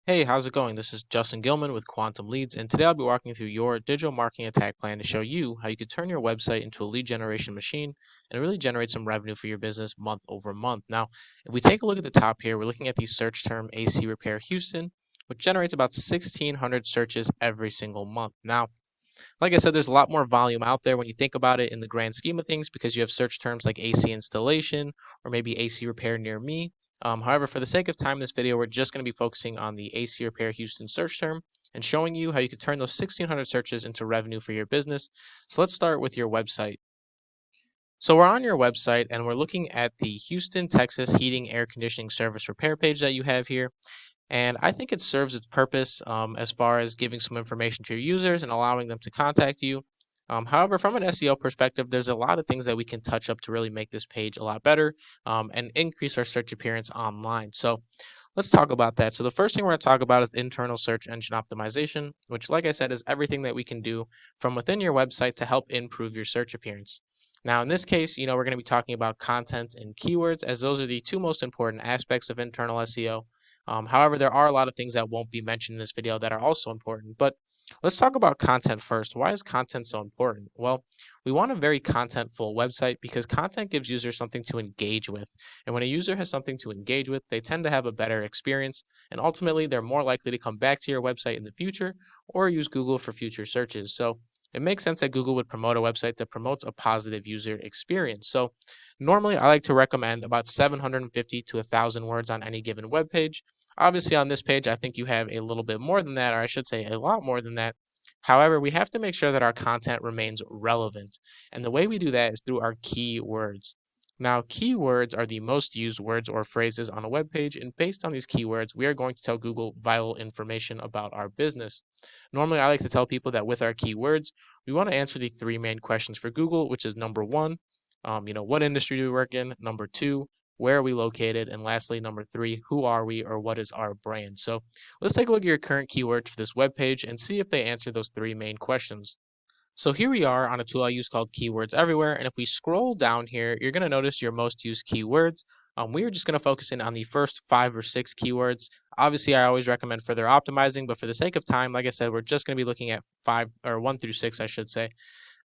Hey, how's it going? This is Justin Gilman with Quantum Leads, and today I'll be walking through your digital marketing attack plan to show you how you could turn your website into a lead generation machine and really generate some revenue for your business month over month. Now, if we take a look at the top here, we're looking at the search term AC Repair Houston, which generates about 1,600 searches every single month. Now, like I said, there's a lot more volume out there when you think about it in the grand scheme of things because you have search terms like AC installation or maybe AC repair near me. However, for the sake of time in this video, we're just going to be focusing on the AC repair Houston search term and showing you how you could turn those 1,600 searches into revenue for your business. So let's start with your website. So we're on your website and we're looking at the Houston, Texas heating air conditioning service repair page that you have here. And I think it serves its purpose as far as giving some information to your users and allowing them to contact you. However, from an SEO perspective, there's a lot of things that we can touch up to really make this page a lot better and increase our search appearance online. So let's talk about that. So the first thing we're going to talk about is internal search engine optimization, which, like I said, is everything that we can do from within your website to help improve your search appearance. Now, in this case, we're going to be talking about content and keywords, as those are the two most important aspects of internal SEO. However, there are a lot of things that won't be mentioned in this video that are also important. But let's talk about content first. Why is content so important? Well, we want a very contentful website because content gives users something to engage with. And when a user has something to engage with, they tend to have a better experience. And ultimately, they're more likely to come back to your website in the future or use Google for future searches. So it makes sense that Google would promote a website that promotes a positive user experience. So normally, I like to recommend about 750 to 1,000 words on any given web page. Obviously, on this page, I think you have a little bit more than that, or I should say a lot more than that. However, we have to make sure that our content remains relevant. And the way we do that is through our keywords. Now, keywords are the most used words or phrases on a web page, and based on these keywords, we are going to tell Google vital information about our business. Normally, I like to tell people that with our keywords, we want to answer the three main questions for Google, which is number one, what industry do we work in? Number two, where are we located? And lastly, number three, who are we or what is our brand? So let's take a look at your current keywords for this web page and see if they answer those three main questions. So here we are on a tool I use called Keywords Everywhere. And if we scroll down here, you're going to notice your most used keywords. We are just going to focus in on the first 5 or 6 keywords. Obviously, I always recommend further optimizing, but for the sake of time, like I said, we're just going to be looking at 1 through 6, I should say.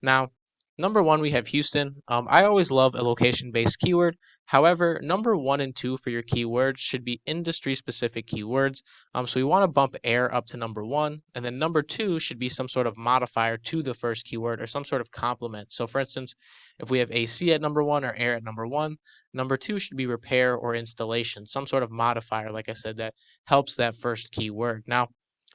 Now, number one, we have Houston. I always love a location-based keyword. However, number one and two for your keywords should be industry-specific keywords. So we want to bump air up to number one, and then number two should be some sort of modifier to the first keyword or some sort of complement. So for instance, if we have AC at number one or air at number one, number two should be repair or installation, some sort of modifier, like I said, that helps that first keyword. Now,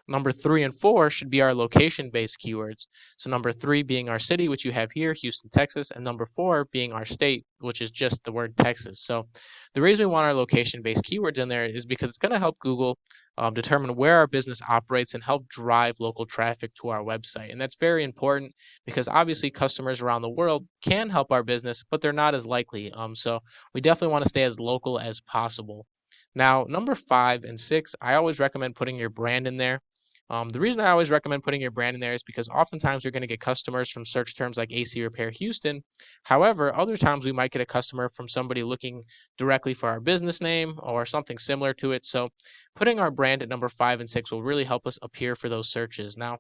number three and four should be our location-based keywords. So number three being our city, which you have here, Houston, Texas, and number four being our state, which is just the word Texas. So the reason we want our location-based keywords in there is because it's going to help Google determine where our business operates and help drive local traffic to our website. And that's very important because obviously customers around the world can help our business, but they're not as likely. So we definitely want to stay as local as possible. Now, number 5 and 6, I always recommend putting your brand in there. The reason I always recommend putting your brand in there is because oftentimes you're going to get customers from search terms like AC Repair Houston. However, other times we might get a customer from somebody looking directly for our business name or something similar to it. So putting our brand at number 5 and 6 will really help us appear for those searches. Now,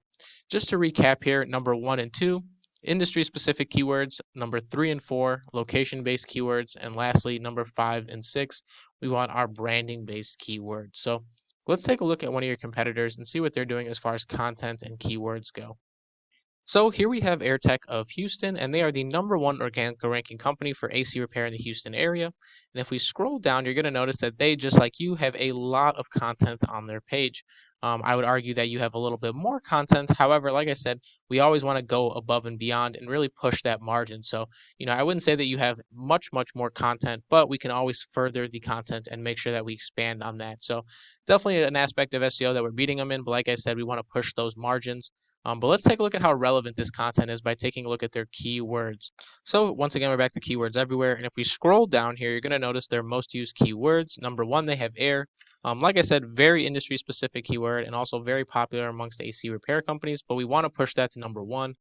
just to recap here, number 1 and 2, industry specific keywords, number 3 and 4, location based keywords, and lastly, number 5 and 6, we want our branding based keywords. So let's take a look at one of your competitors and see what they're doing as far as content and keywords go. So here we have AirTech of Houston, and they are the number one organic ranking company for AC repair in the Houston area. And if we scroll down, you're going to notice that they, just like you, have a lot of content on their page. I would argue that you have a little bit more content. However, like I said, we always want to go above and beyond and really push that margin. So, I wouldn't say that you have much more content, but we can always further the content and make sure that we expand on that. So, definitely an aspect of SEO that we're beating them in. But like I said, we want to push those margins. But let's take a look at how relevant this content is by taking a look at their keywords. So once again, we're back to keywords everywhere. And if we scroll down here, you're going to notice their most used keywords. Number one, they have air. Like I said, very industry specific keyword and also very popular amongst AC repair companies, but we want to push that to number one.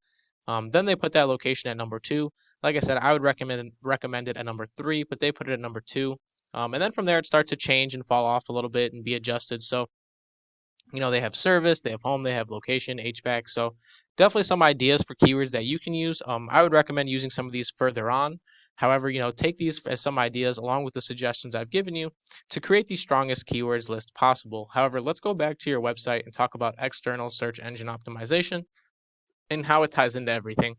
Then they put that location at number two. Like I said, I would recommend it at number three, but they put it at number two. And then from there, it starts to change and fall off a little bit and be adjusted. So They have service, they have home, they have location, HVAC. So definitely some ideas for keywords that you can use. I would recommend using some of these further on. However, take these as some ideas along with the suggestions I've given you to create the strongest keywords list possible. However, let's go back to your website and talk about external search engine optimization and how it ties into everything.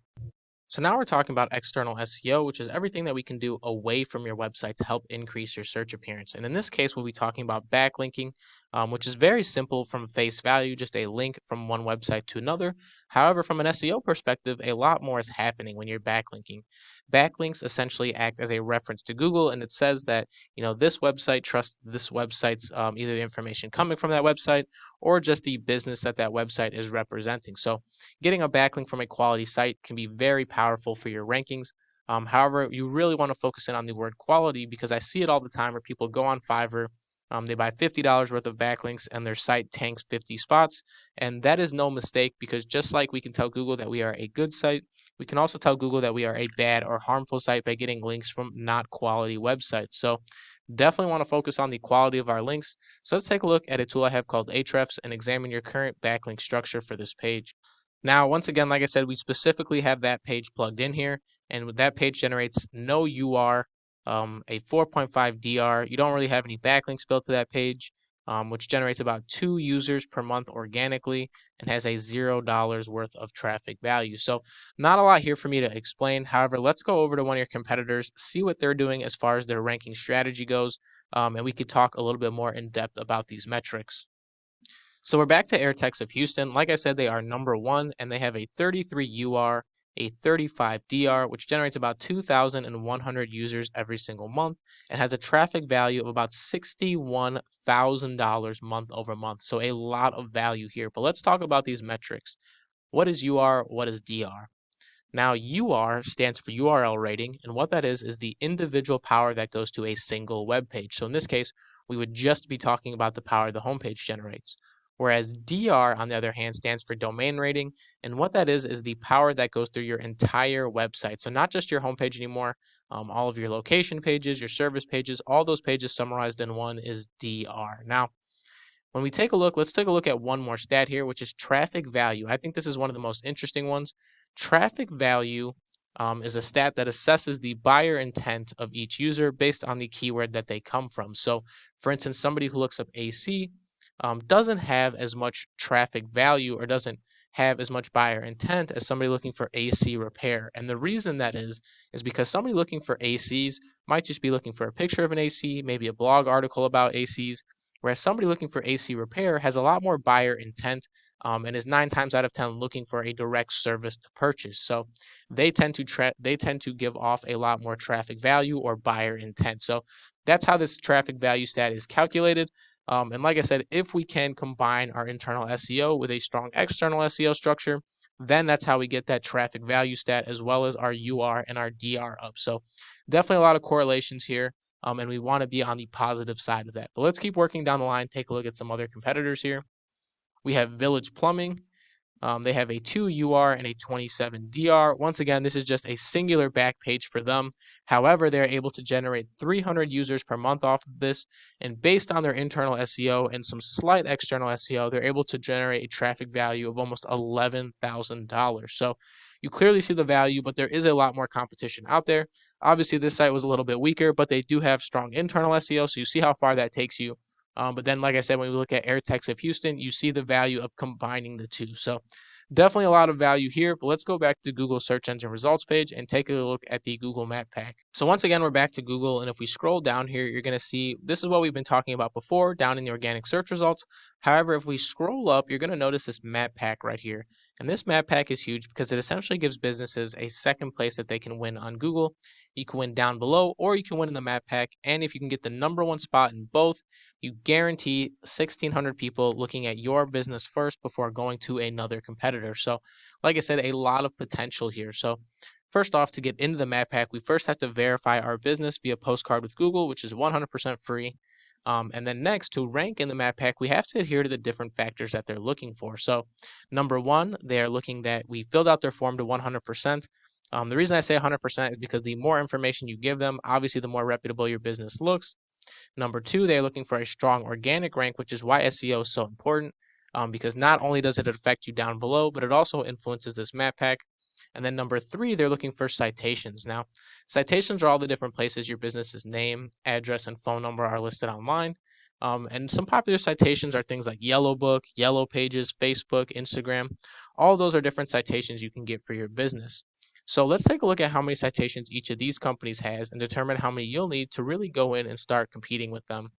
So now we're talking about external SEO, which is everything that we can do away from your website to help increase your search appearance. And in this case, we'll be talking about backlinking, which is very simple from face value, just a link from one website to another. However, from an SEO perspective, a lot more is happening when you're backlinking. Backlinks essentially act as a reference to Google, and it says that this website trusts this website's either the information coming from that website or just the business that that website is representing. So getting a backlink from a quality site can be very powerful for your rankings. However, you really want to focus in on the word quality because I see it all the time where people go on Fiverr, they buy $50 worth of backlinks and their site tanks 50 spots. And that is no mistake because just like we can tell Google that we are a good site, we can also tell Google that we are a bad or harmful site by getting links from not quality websites. So definitely want to focus on the quality of our links. So let's take a look at a tool I have called Ahrefs and examine your current backlink structure for this page. Now, once again, like I said, we specifically have that page plugged in here, and that page generates no UR, a 4.5 DR. You don't really have any backlinks built to that page, which generates about 2 users per month organically and has a $0 worth of traffic value. So, not a lot here for me to explain. However, let's go over to one of your competitors, see what they're doing as far as their ranking strategy goes, and we could talk a little bit more in depth about these metrics. So we're back to AirTechs of Houston. Like I said, they are number one, and they have a 33 UR, a 35 DR, which generates about 2,100 users every single month, and has a traffic value of about $61,000 month over month. So a lot of value here. But let's talk about these metrics. What is UR? What is DR? Now, UR stands for URL rating, and what that is the individual power that goes to a single web page. So in this case, we would just be talking about the power the homepage generates. Whereas DR, on the other hand, stands for domain rating, and what that is the power that goes through your entire website. So not just your homepage anymore, all of your location pages, your service pages, all those pages summarized in one is DR. Now, when we take a look, let's take a look at one more stat here, which is traffic value. I think this is one of the most interesting ones. Traffic value is a stat that assesses the buyer intent of each user based on the keyword that they come from. So, for instance, somebody who looks up AC doesn't have as much traffic value or doesn't have as much buyer intent as somebody looking for AC repair. And the reason that is because somebody looking for ACs might just be looking for a picture of an AC, maybe a blog article about ACs, whereas somebody looking for AC repair has a lot more buyer intent and is 9 times out of 10 looking for a direct service to purchase. So they tend to give off a lot more traffic value or buyer intent. So that's how this traffic value stat is calculated. And like I said, if we can combine our internal SEO with a strong external SEO structure, then that's how we get that traffic value stat as well as our UR and our DR up. So definitely a lot of correlations here. And we want to be on the positive side of that. But let's keep working down the line, take a look at some other competitors here. We have Village Plumbing. They have a 2 UR and a 27 DR. Once again, this is just a singular back page for them. However, they're able to generate 300 users per month off of this. And based on their internal SEO and some slight external SEO, they're able to generate a traffic value of almost $11,000. So you clearly see the value, but there is a lot more competition out there. Obviously, this site was a little bit weaker, but they do have strong internal SEO. So you see how far that takes you. But then, like I said, when we look at AirTechs of Houston, you see the value of combining the two. So definitely a lot of value here, but let's go back to Google search engine results page and take a look at the Google Map Pack. So once again, we're back to Google, and if we scroll down here, you're going to see this is what we've been talking about before down in the organic search results. However, if we scroll up, you're going to notice this Map Pack right here. And this Map Pack is huge because it essentially gives businesses a second place that they can win on Google. You can win down below, or you can win in the Map Pack. And if you can get the #1 spot in both, you guarantee 1,600 people looking at your business first before going to another competitor. So, like I said, a lot of potential here. So, first off, to get into the Map Pack, we first have to verify our business via Postcard with Google, which is 100% free. And then next, to rank in the Map Pack, we have to adhere to the different factors that they're looking for. So, #1, they are looking that we filled out their form to 100%. The reason I say 100% is because the more information you give them, obviously, the more reputable your business looks. #2, they're looking for a strong organic rank, which is why SEO is so important. because not only does it affect you down below, but it also influences this map pack. And then number three, they're looking for citations. Now, citations are all the different places your business's name, address, and phone number are listed online. And some popular citations are things like Yellow Book, Yellow Pages, Facebook, Instagram. All those are different citations you can get for your business. So let's take a look at how many citations each of these companies has and determine how many you'll need to really go in and start competing with them.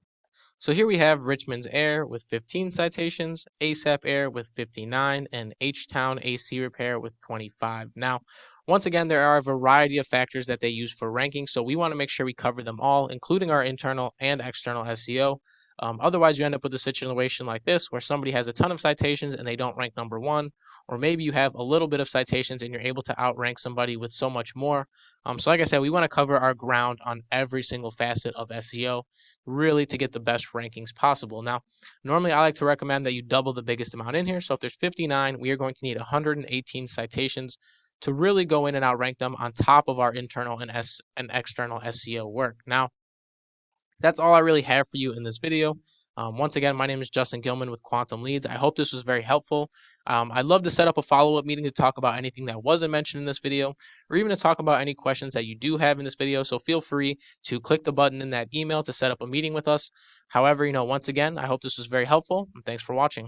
So here we have Richmond's Air with 15 citations, ASAP Air with 59, and H-Town AC Repair with 25. Now, once again, there are a variety of factors that they use for ranking, so we want to make sure we cover them all, including our internal and external SEO. Otherwise, you end up with a situation like this where somebody has a ton of citations and they don't rank number one, or maybe you have a little bit of citations and you're able to outrank somebody with so much more. So, like I said, we want to cover our ground on every single facet of SEO really to get the best rankings possible. Now, normally I like to recommend that you double the biggest amount in here. So if there's 59, we are going to need 118 citations to really go in and outrank them on top of our internal and external SEO work. Now, that's all I really have for you in this video. Once again, my name is Justin Gilman with Quantum Leads. I hope this was very helpful. I'd love to set up a follow-up meeting to talk about anything that wasn't mentioned in this video, or even to talk about any questions that you do have in this video. So feel free to click the button in that email to set up a meeting with us. However, once again, I hope this was very helpful, and thanks for watching.